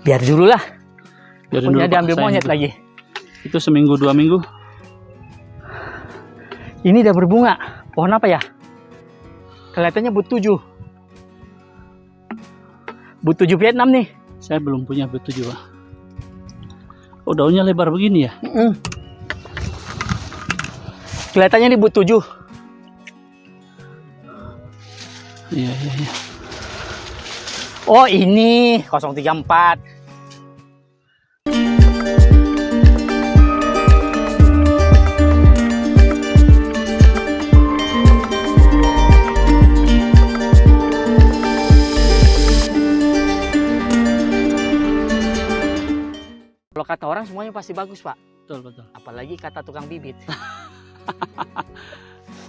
Biar dulu lah. Biarin Punya dulu, Pak, diambil sayang monyet itu. lagi. Itu seminggu 2 minggu. Ini udah berbunga. Pohon apa ya? Kelihatannya but 7. But 7 Vietnam nih. Saya belum punya B7, Pak. Oh, daunnya lebar begini ya? Kelihatannya ini but 7. Iya, iya, iya. Oh, ini 034. Kalau kata orang semuanya pasti bagus, Pak. Betul, betul. Apalagi kata tukang bibit.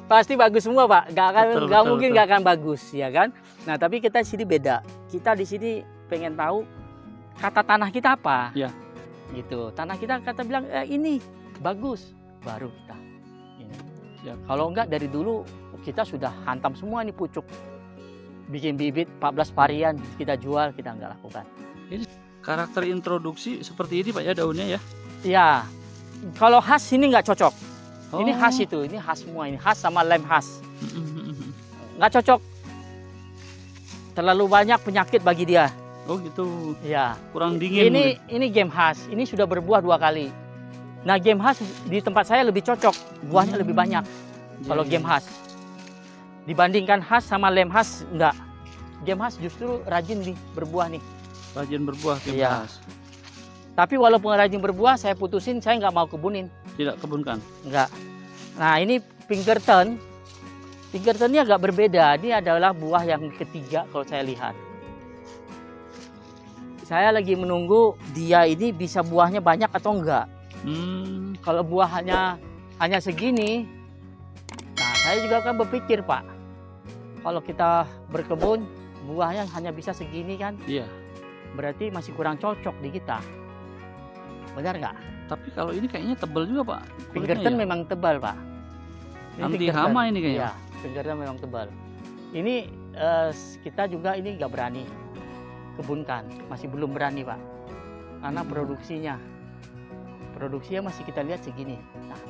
Pasti bagus semua, Pak. Gak mungkin betul. gak akan bagus, ya kan? Nah, tapi kita di sini beda. Kita di sini pengen tahu kata tanah kita apa. Ya. Gitu. Tanah kita kata bilang ini bagus, baru kita. Ini. Ya. Kalau enggak dari dulu kita sudah hantam semua nih pucuk. Bikin bibit 14 varian kita jual, kita enggak lakukan. Karakter introduksi seperti ini, Pak, ya, daunnya ya? Iya. Kalau khas ini nggak cocok. Oh. Ini khas itu, ini khas semua ini. Khas sama lem khas. Nggak cocok. Terlalu banyak penyakit bagi dia. Oh, gitu. Iya. Kurang dingin. Ini game khas. Ini sudah berbuah 2 kali. Nah, game khas di tempat saya lebih cocok. Buahnya lebih banyak. Kalau game khas. Dibandingkan khas sama lem khas, enggak. Game khas justru rajin nih berbuah nih. Rajin berbuah, game Iya. khas. Tapi walaupun rajin berbuah, saya putusin saya nggak mau kebunin. Tidak kebunkan. Enggak. Nah, ini Pinkerton. Pinkertonnya agak berbeda. Ini adalah buah yang ketiga kalau saya lihat. Saya lagi menunggu dia ini bisa buahnya banyak atau enggak. Kalau buah hanya segini, nah saya juga akan berpikir, Pak. Kalau kita berkebun, buahnya hanya bisa segini kan? Iya. Berarti masih kurang cocok di kita. Benar nggak? Tapi kalau ini kayaknya tebal juga, Pak. Pinkerton ya? memang tebal, Pak. Anti Pinkerton. hama ini kayaknya. Iya, Pinkerton memang tebal. Ini kita juga ini nggak berani kebunkan, masih belum berani, Pak. Karena produksinya masih kita lihat segini. Nah,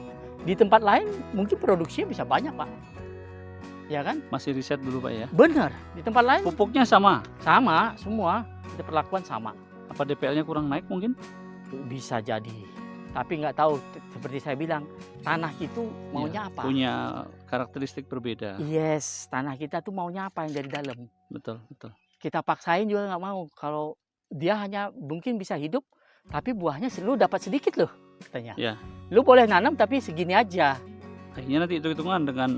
di tempat lain mungkin produksinya bisa banyak, Pak. Ya kan? Masih riset dulu, Pak, ya. Benar. Di tempat lain Pupuknya sama. sama semua, perlakuan sama. Apa DPL-nya kurang naik mungkin? Bisa jadi. Tapi nggak tahu, seperti saya bilang, tanah itu maunya Iya, apa? punya karakteristik berbeda. Yes, tanah kita tuh maunya apa yang dari dalam. Betul, betul. Kita paksain juga nggak mau. Kalau dia hanya mungkin bisa hidup, tapi buahnya lu dapat sedikit loh, katanya. Ya. Lu boleh nanam tapi segini aja. Akhirnya nanti hitung-hitungan dengan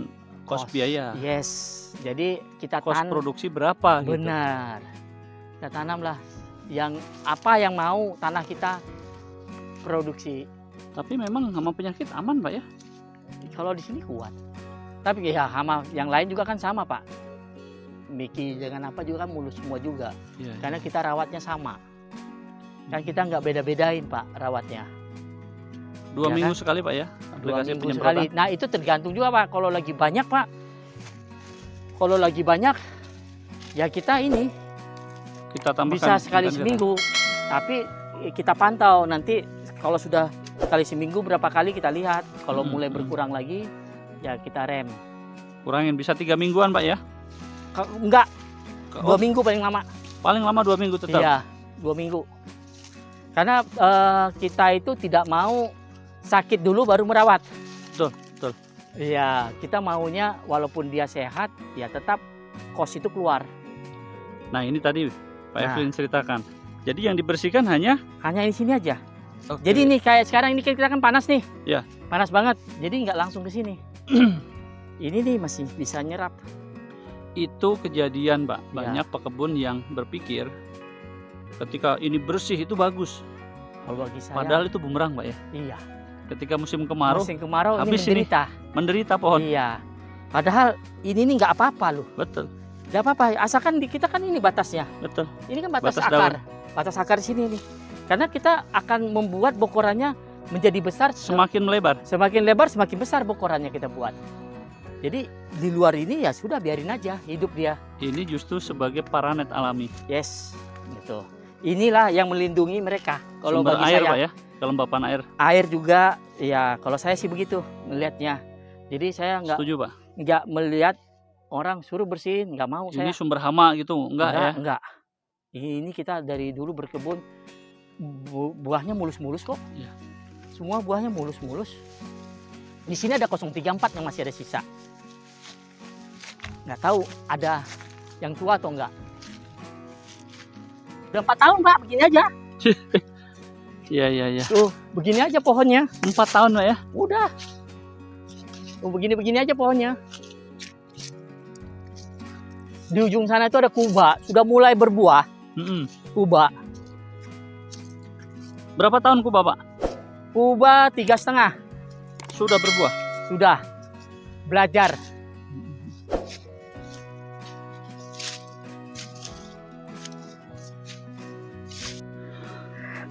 kos biaya. Yes, jadi kita Kos produksi berapa gitu. Benar. Kita tanamlah yang apa yang mau tanah kita produksi. Tapi memang hama penyakit aman, Pak, ya? Kalau di sini kuat. Tapi ya hama yang lain juga kan sama, Pak. Miki dengan apa juga kan mulus semua juga. Iya. Karena kita rawatnya sama. Kan kita nggak beda-bedain, Pak, rawatnya. 2 Ya minggu kan? sekali, Pak, ya? 2 Aplikasi minggu penyemprotan. sekali. Nah, itu tergantung juga, Pak. Kalau lagi banyak, Pak. Kalau lagi banyak, ya kita ini Kita tambahkan. bisa sekali seminggu. Tapi kita pantau nanti kalau sudah sekali seminggu berapa kali kita lihat. Kalau mulai berkurang lagi, ya kita rem. Kurangin bisa 3 mingguan, Pak, ya? Enggak, 2 Oh, minggu paling lama. paling lama 2 minggu tetap. Iya, 2 minggu. Karena kita itu tidak mau sakit dulu baru merawat. Betul, betul. Iya, kita maunya walaupun dia sehat, ya tetap kos itu keluar. Nah, ini tadi Pak Nah. Evelyn ceritakan. Jadi yang dibersihkan hanya Hanya di sini aja. Oke. Jadi nih kayak sekarang ini kita kan panas nih. Iya. Panas banget. Jadi nggak langsung ke sini. Ini nih masih bisa nyerap. itu kejadian, Pak. Ya. Banyak pekebun yang berpikir ketika ini bersih itu bagus. Kalau bagi saya, Padahal itu bumerang, Pak, ya. iya. Ketika musim kemarau Musim kemarau ini habis ini. menderita. menderita pohon. Iya. Padahal ini nih nggak apa-apa loh. Betul, Nggak apa-apa. Asalkan di kita kan ini batasnya. betul. Ini kan batas Batas akar. Batas akar di sini nih. Karena kita akan membuat bokorannya menjadi besar. Semakin melebar. Semakin lebar, semakin besar bokorannya kita buat. Jadi di luar ini ya sudah biarin aja hidup dia. Ini justru sebagai paranet alami. Yes, gitu. inilah yang melindungi mereka. Kalau Sumber bagi air saya, Pak ya, kelembapan air. air juga, ya kalau saya sih begitu melihatnya. Jadi saya Setuju Pak. nggak melihat orang suruh bersihin, nggak mau Ini saya. sumber hama gitu, enggak ya? Enggak. Ini kita dari dulu berkebun, buahnya mulus-mulus kok. Iya. Semua buahnya mulus-mulus. Di sini ada 034 yang masih ada sisa. Nggak tahu ada yang tua atau enggak. Udah 4 tahun Pak, begini aja. Iya. Tuh, begini aja pohonnya. 4 tahun Pak ya? Udah. Tuh, begini-begini aja pohonnya. Di ujung sana itu ada kuba, sudah mulai berbuah. Kuba. Berapa tahun Kuba Pak? Kuba 3,5. Sudah berbuah? Sudah. Belajar.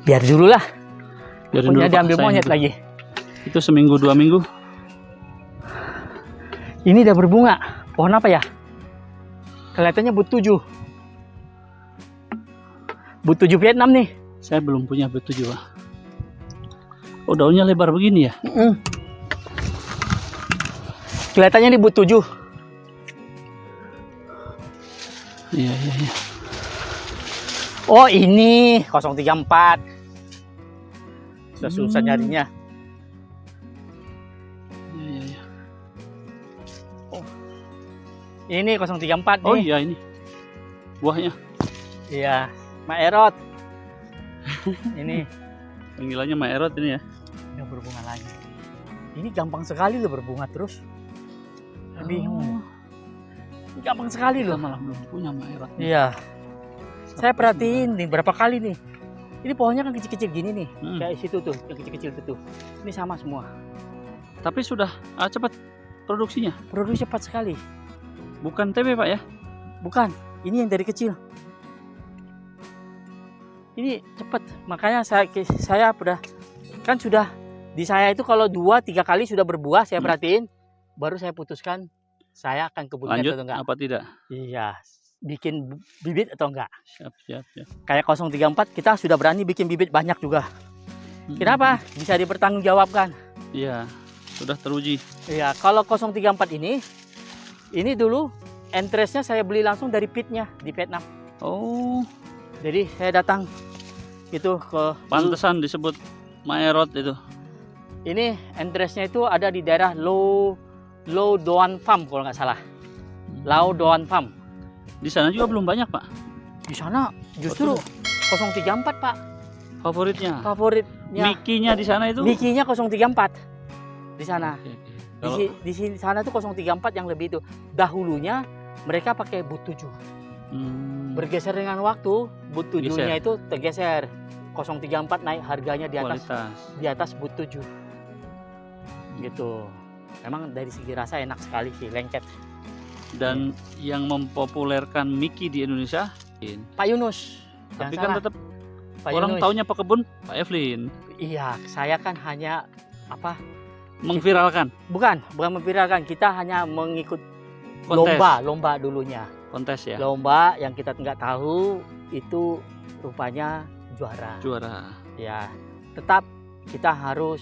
Biar dulu lah. Biarin Punya dulu, Pak. diambil Sayang monyet itu. lagi. Itu seminggu 2 minggu. Ini udah berbunga. Pohon apa ya? Kelihatannya but 7. But 7 Vietnam nih. Saya belum punya B7 Pak. Oh daunnya lebar begini ya? Kelihatannya di but 7. Iya. Oh ini 034. Sudah susah nyarinya. Iya. Ini 034 nih. Oh iya ini buahnya. Iya, Maerot. Ini Panggilannya Maerot ini ya. udah berbunga lagi. Ini gampang sekali loh berbunga terus. Bingung. Gampang sekali Kita loh. malah belum punya Maerot. Iya. Saya perhatiin nih berapa kali nih. Ini pohonnya kan kecil-kecil gini nih. Kayak situ tuh, yang kecil-kecil itu tuh. Ini sama semua. Tapi sudah cepat produksinya. Produksi cepat sekali. Bukan TB Pak ya? Bukan, ini yang dari kecil. Ini cepat. Makanya saya udah kan sudah di saya itu kalau 2-3 kali sudah berbuah saya perhatiin, baru saya putuskan saya akan kebunkan Lanjut atau enggak. apa tidak? Iya, bikin bibit atau enggak. Siap. Kayak 034 kita sudah berani bikin bibit banyak juga. Kenapa? Bisa dipertanggungjawabkan. Iya, sudah teruji. Iya, kalau 034 ini dulu entrance-nya saya beli langsung dari pitnya di Vietnam. Oh, Jadi saya datang itu ke pantesan disebut Maerot itu. ini entrance-nya itu ada di daerah Lo Doan Pham kalau nggak salah. Lao Doan Pham. Di sana juga belum banyak Pak. Di sana justru 034 Pak. Favoritnya. Favoritnya. Mikinya di sana itu. Mikinya 034 di sana. Oke. Di sana tuh 034 yang lebih itu. Dahulunya mereka pakai but 7. Bergeser dengan waktu, but 7-nya itu tergeser. 034 naik harganya di atas but 7. Gitu. Memang dari segi rasa enak sekali sih, lengket. Dan yang mempopulerkan Miki di Indonesia Pak Yunus. tapi kan tetap Pak orang Yunus. taunya pekebun Pak Evelyn. Iya, saya kan hanya Mengviralkan. bukan memviralkan, kita hanya mengikut Kontes. lomba dulunya. Kontes ya. Lomba yang kita nggak tahu itu rupanya juara. Ya, tetap kita harus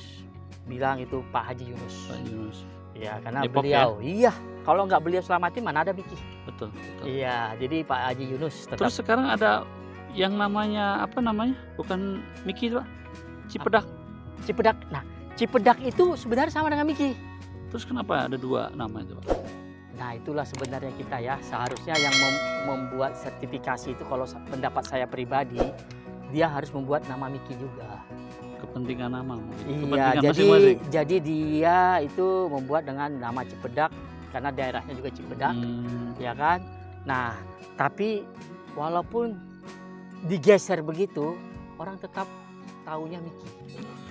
bilang itu Pak Haji Yunus. Pak Yunus. Ya, karena Depok beliau. Iya, kalau nggak beliau selamatin mana ada Miki. Betul. Iya, jadi Pak Haji Yunus tetap. Terus sekarang ada yang namanya apa namanya? Bukan Miki itu Pak. Cipedak. Cipedak. Nah, Cipedak itu sebenarnya sama dengan Miki. Terus kenapa ada 2 nama itu Pak? Nah, itulah sebenarnya kita ya, seharusnya yang membuat sertifikasi itu kalau pendapat saya pribadi, dia harus membuat nama Miki juga. Kepentingan nama mungkin. Iya, Kepentingan masing-masing. jadi dia itu membuat dengan nama Cipedak karena daerahnya juga Cipedak, ya kan? Nah, tapi walaupun digeser begitu, orang tetap taunya Miki.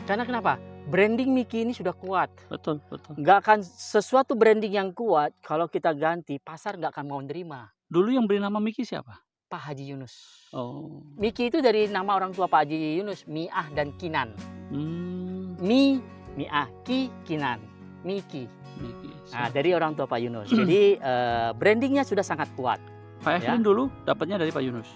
Karena kenapa? Branding Miki ini sudah kuat. Betul. Nggak akan sesuatu branding yang kuat kalau kita ganti, pasar nggak akan mau nerima. Dulu yang beri nama Miki siapa? Pak Haji Yunus. Oh. Miki itu dari nama orang tua Pak Haji Yunus, Miah dan Kinan. Miah, Kinan, Miki. Miki. Nah, dari orang tua Pak Yunus. Jadi brandingnya sudah sangat kuat. Pak Evelyn dulu dapatnya dari Pak Yunus.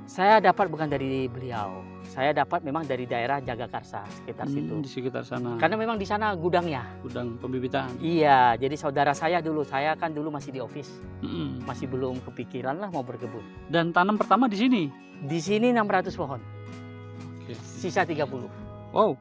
Saya dapat bukan dari beliau. Saya dapat memang dari daerah Jagakarsa sekitar situ. Di sekitar sana. Karena memang di sana gudangnya. Gudang pembibitan. Iya, jadi saudara saya kan dulu masih di office. Mm-mm. Masih belum kepikiran lah mau berkebun. Dan tanam pertama di sini. Di sini 600 pohon. Oke. Sisa 30. Wow.